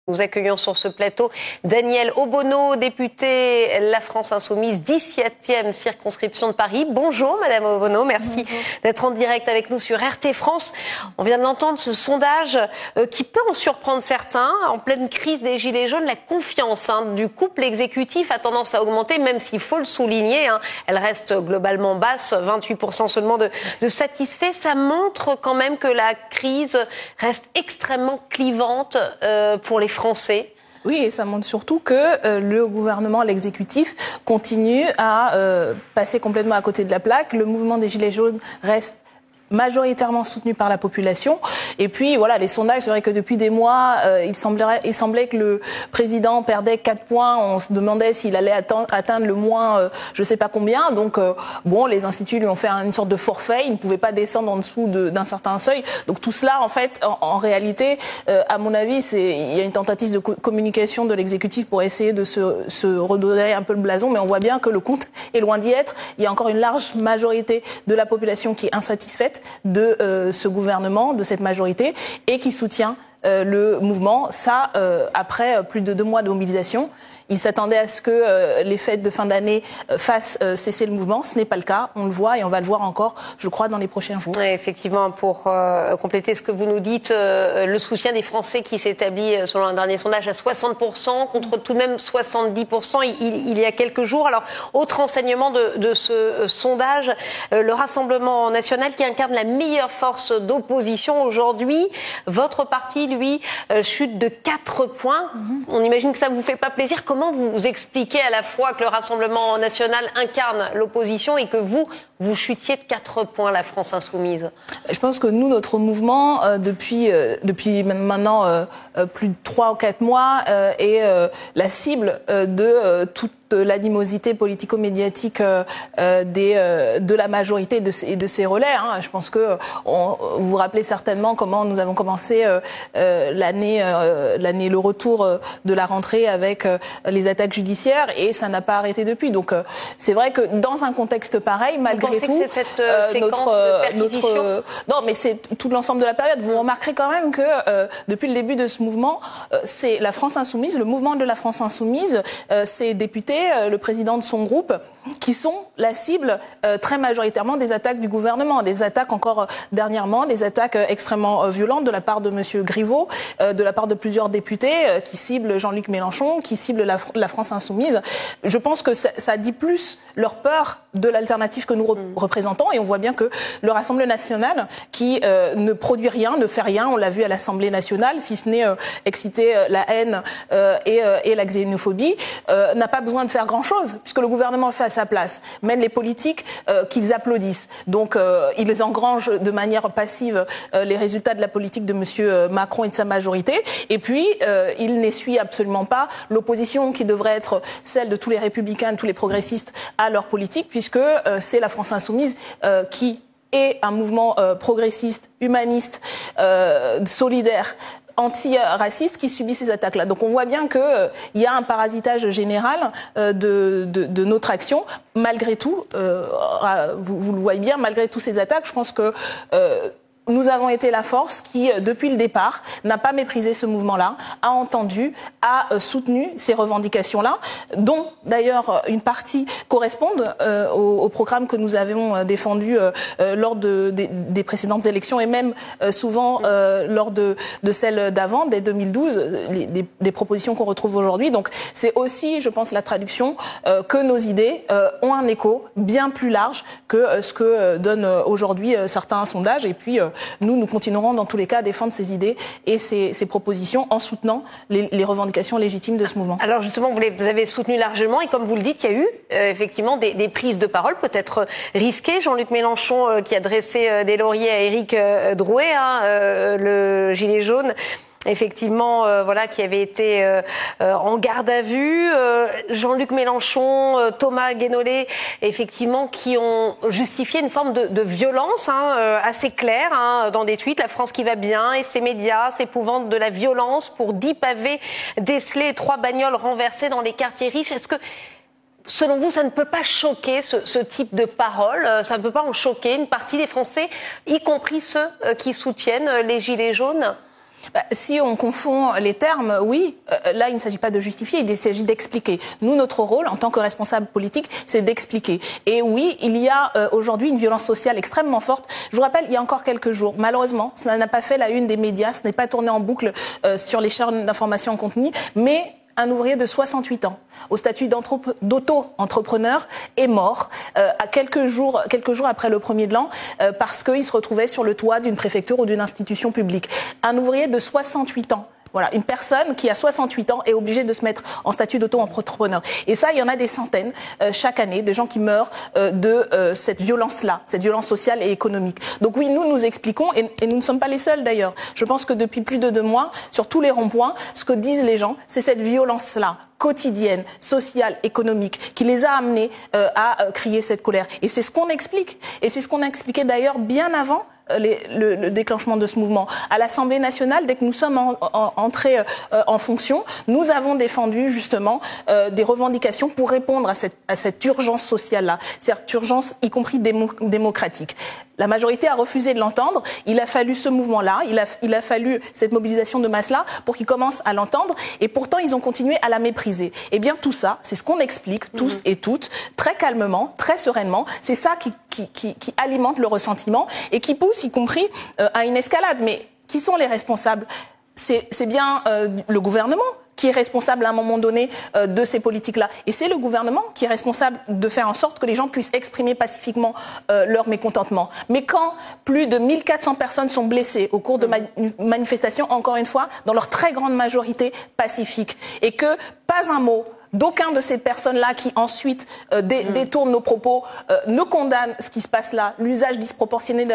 Nous accueillons sur ce plateau Danielle Obono, députée La France Insoumise, 17e circonscription de Paris. Bonjour Madame Obono, merci d'être en direct avec nous sur RT France. On vient de l'entendre, ce sondage qui peut en surprendre certains. En pleine crise des Gilets jaunes, la confiance du couple exécutif a tendance à augmenter, même s'il faut le souligner. Elle reste globalement basse, 28% seulement de satisfaits. Ça montre quand même que la crise reste extrêmement clivante pour les Français. Oui, et ça montre surtout que le gouvernement, l'exécutif, continue à passer complètement à côté de la plaque. Le mouvement des Gilets jaunes reste majoritairement soutenu par la population. Et puis voilà, les sondages, c'est vrai que depuis des mois, il semblait que le président perdait 4 points. On se demandait s'il allait atteindre le moins, je sais pas combien. Donc bon, les instituts lui ont fait une sorte de forfait. Il ne pouvait pas descendre en dessous d'un certain seuil. Donc tout cela, en fait, en réalité, à mon avis, il y a une tentative de communication de l'exécutif pour essayer de se redonner un peu le blason. Mais on voit bien que le compte est loin d'y être. Il y a encore une large majorité de la population qui est insatisfaite de ce gouvernement, de cette majorité, et qui soutient le mouvement. Ça, après plus de 2 mois de mobilisation, ils s'attendaient à ce que les fêtes de fin d'année fassent cesser le mouvement. Ce n'est pas le cas. On le voit et on va le voir encore, je crois, dans les prochains jours. Oui, effectivement, pour compléter ce que vous nous dites, le soutien des Français qui s'établit, selon un dernier sondage, à 60%, contre tout de même 70% il y a quelques jours. Alors, autre enseignement de ce sondage, le Rassemblement national qui incarne la meilleure force d'opposition aujourd'hui. Votre parti, lui, chute de 4 points. On imagine que ça ne vous fait pas plaisir. Comment vous expliquez à la fois que le Rassemblement national incarne l'opposition et que vous chutiez de 4 points, la France Insoumise? Je pense que nous, notre mouvement, depuis maintenant plus de 3 ou 4 mois, est la cible de toute l'animosité politico-médiatique de la majorité et de ses relais. Je pense que vous vous rappelez certainement comment nous avons commencé le retour de la rentrée avec les attaques judiciaires, et ça n'a pas arrêté depuis. Donc c'est vrai que dans un contexte pareil, malgré tout, que c'est cette séquence de perquisition non, mais c'est tout l'ensemble de la période. Vous remarquerez quand même que depuis le début de ce mouvement, c'est la France Insoumise, le mouvement de la France Insoumise, ses députés, le président de son groupe, qui sont la cible très majoritairement des attaques du gouvernement, des attaques encore dernièrement, des attaques extrêmement violentes de la part de Monsieur Griveaux, de la part de plusieurs députés qui ciblent Jean-Luc Mélenchon, qui ciblent la France Insoumise. Je pense que ça dit plus leur peur de l'alternative que nous représentons, et on voit bien que le Rassemblement national, qui ne produit rien, ne fait rien, on l'a vu à l'Assemblée nationale, si ce n'est exciter la haine et la xénophobie, n'a pas besoin de faire grand-chose, puisque le gouvernement fait à sa place, mène les politiques qu'ils applaudissent. Donc ils engrangent de manière passive les résultats de la politique de Monsieur Macron et de sa majorité, et puis il n'essuie absolument pas l'opposition qui devrait être celle de tous les républicains, de tous les progressistes à leur politique, puisque c'est la France Insoumise qui est un mouvement progressiste, humaniste, solidaire, anti-raciste qui subit ces attaques-là. Donc on voit bien qu'il y a un parasitage général de notre action. Malgré tout, vous le voyez bien, malgré toutes ces attaques, je pense que nous avons été la force qui, depuis le départ, n'a pas méprisé ce mouvement-là, a entendu, a soutenu ces revendications-là, dont d'ailleurs une partie correspondent au programme que nous avons défendu lors des précédentes élections, et même souvent lors de celles d'avant, dès 2012, des propositions qu'on retrouve aujourd'hui. Donc c'est aussi, je pense, la traduction que nos idées ont un écho bien plus large que ce que donnent aujourd'hui certains sondages. Et puis nous continuerons dans tous les cas à défendre ces idées et ces propositions en soutenant les revendications légitimes de ce mouvement. Alors justement, vous avez soutenu largement, et comme vous le dites, il y a eu effectivement des prises de parole peut-être risquées. Jean-Luc Mélenchon qui a dressé des lauriers à Éric Drouet, le gilet jaune, effectivement, qui avait été en garde à vue. Jean-Luc Mélenchon, Thomas Guénolé, effectivement, qui ont justifié une forme de violence assez claire dans des tweets. La France qui va bien et ses médias s'épouvant de la violence pour 10 pavés décelés et 3 bagnoles renversées dans les quartiers riches. Est-ce que, selon vous, ça ne peut pas choquer ce type de paroles? Ça ne peut pas en choquer une partie des Français, y compris ceux qui soutiennent les Gilets jaunes? Si on confond les termes, oui, là il ne s'agit pas de justifier, il s'agit d'expliquer. Nous, notre rôle en tant que responsables politiques, c'est d'expliquer. Et oui, il y a aujourd'hui une violence sociale extrêmement forte. Je vous rappelle, il y a encore quelques jours, malheureusement, ça n'a pas fait la une des médias, ce n'est pas tourné en boucle sur les chaînes d'information en continu, mais un ouvrier de 68 ans, au statut d'auto-entrepreneur, est mort à quelques jours après le 1er de l'an parce qu'il se retrouvait sur le toit d'une préfecture ou d'une institution publique. Un ouvrier de 68 ans. Voilà, une personne qui a 68 ans est obligée de se mettre en statut d'auto-entrepreneur. Et ça, il y en a des centaines chaque année, de gens qui meurent de cette violence-là, cette violence sociale et économique. Donc oui, nous expliquons, et nous ne sommes pas les seuls d'ailleurs. Je pense que depuis plus de 2 mois, sur tous les ronds-points, ce que disent les gens, c'est cette violence-là, quotidienne, sociale, économique, qui les a amenés à crier cette colère. Et c'est ce qu'on explique. Et c'est ce qu'on a expliqué d'ailleurs bien avant le déclenchement de ce mouvement. À l'Assemblée nationale, dès que nous sommes entrés en fonction, nous avons défendu justement des revendications pour répondre à cette urgence sociale-là, cette urgence y compris démocratique. La majorité a refusé de l'entendre. Il a fallu ce mouvement-là, il a fallu cette mobilisation de masse-là pour qu'ils commencent à l'entendre. Et pourtant, ils ont continué à la mépriser. Eh bien, tout ça, c'est ce qu'on explique tous et toutes, très calmement, très sereinement. C'est ça qui alimente le ressentiment et qui pousse, y compris, à une escalade. Mais qui sont les responsables ? C'est bien le gouvernement qui est responsable à un moment donné de ces politiques-là. Et c'est le gouvernement qui est responsable de faire en sorte que les gens puissent exprimer pacifiquement leur mécontentement. Mais quand plus de 1400 personnes sont blessées au cours de manifestations, encore une fois, dans leur très grande majorité pacifique, et que pas un mot d'aucun de ces personnes-là qui ensuite détournent nos propos, ne condamnent ce qui se passe là, l'usage disproportionné de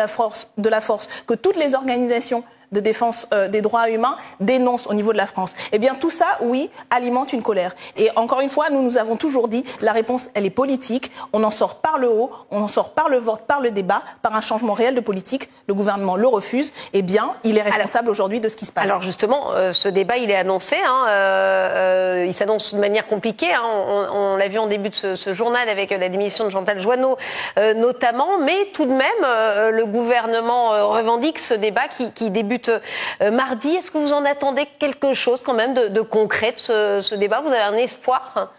la force, que toutes les organisations de défense des droits humains dénoncent au niveau de la France. Eh bien, tout ça, oui, alimente une colère. Et encore une fois, nous avons toujours dit, la réponse, elle est politique. On en sort par le haut, on en sort par le vote, par le débat, par un changement réel de politique. Le gouvernement le refuse. Eh bien, il est responsable aujourd'hui de ce qui se passe. Alors justement, ce débat, il est annoncé. Il s'annonce de manière compliquée. On l'a vu en début de ce journal avec la démission de Chantal Jouanneau notamment. Mais tout de même, le gouvernement revendique ce débat qui débute mardi. Est-ce que vous en attendez quelque chose quand même de concret de ce débat ? Vous avez un espoir ?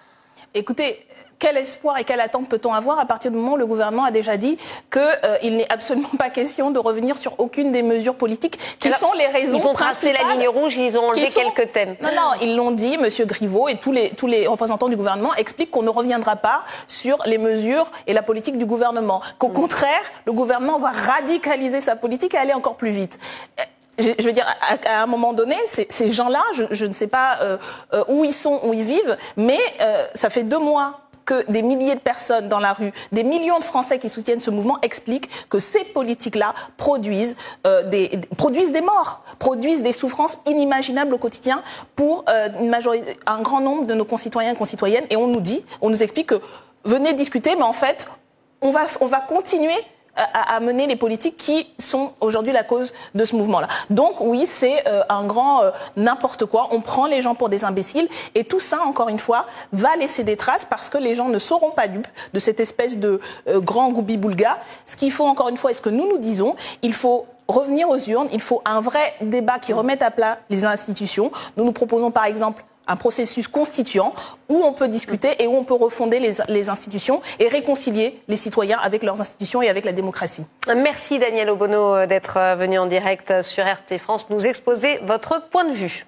Écoutez, quel espoir et quelle attente peut-on avoir à partir du moment où le gouvernement a déjà dit qu'il n'est absolument pas question de revenir sur aucune des mesures politiques qui sont les raisons principales. Ils ont tracé la ligne rouge, ils ont enlevé quelques thèmes. Non, ils l'ont dit, M. Griveaux et tous les représentants du gouvernement expliquent qu'on ne reviendra pas sur les mesures et la politique du gouvernement. Qu'au contraire, le gouvernement va radicaliser sa politique et aller encore plus vite. Je veux dire, à un moment donné, ces gens-là, je ne sais pas où ils sont, où ils vivent, mais ça fait 2 mois que des milliers de personnes dans la rue, des millions de Français qui soutiennent ce mouvement expliquent que ces politiques-là produisent des morts, produisent des souffrances inimaginables au quotidien pour un grand nombre de nos concitoyens et concitoyennes. Et on nous explique que venez discuter, mais en fait, on va continuer à mener les politiques qui sont aujourd'hui la cause de ce mouvement-là. Donc oui, c'est un grand n'importe quoi. On prend les gens pour des imbéciles et tout ça, encore une fois, va laisser des traces parce que les gens ne seront pas dupes de cette espèce de grand goubi-boulga. Ce qu'il faut, encore une fois, et ce que nous disons, il faut revenir aux urnes, il faut un vrai débat qui remette à plat les institutions. Nous proposons par exemple un processus constituant où on peut discuter et où on peut refonder les institutions et réconcilier les citoyens avec leurs institutions et avec la démocratie. Merci Danielle Obono d'être venue en direct sur RT France nous exposer votre point de vue.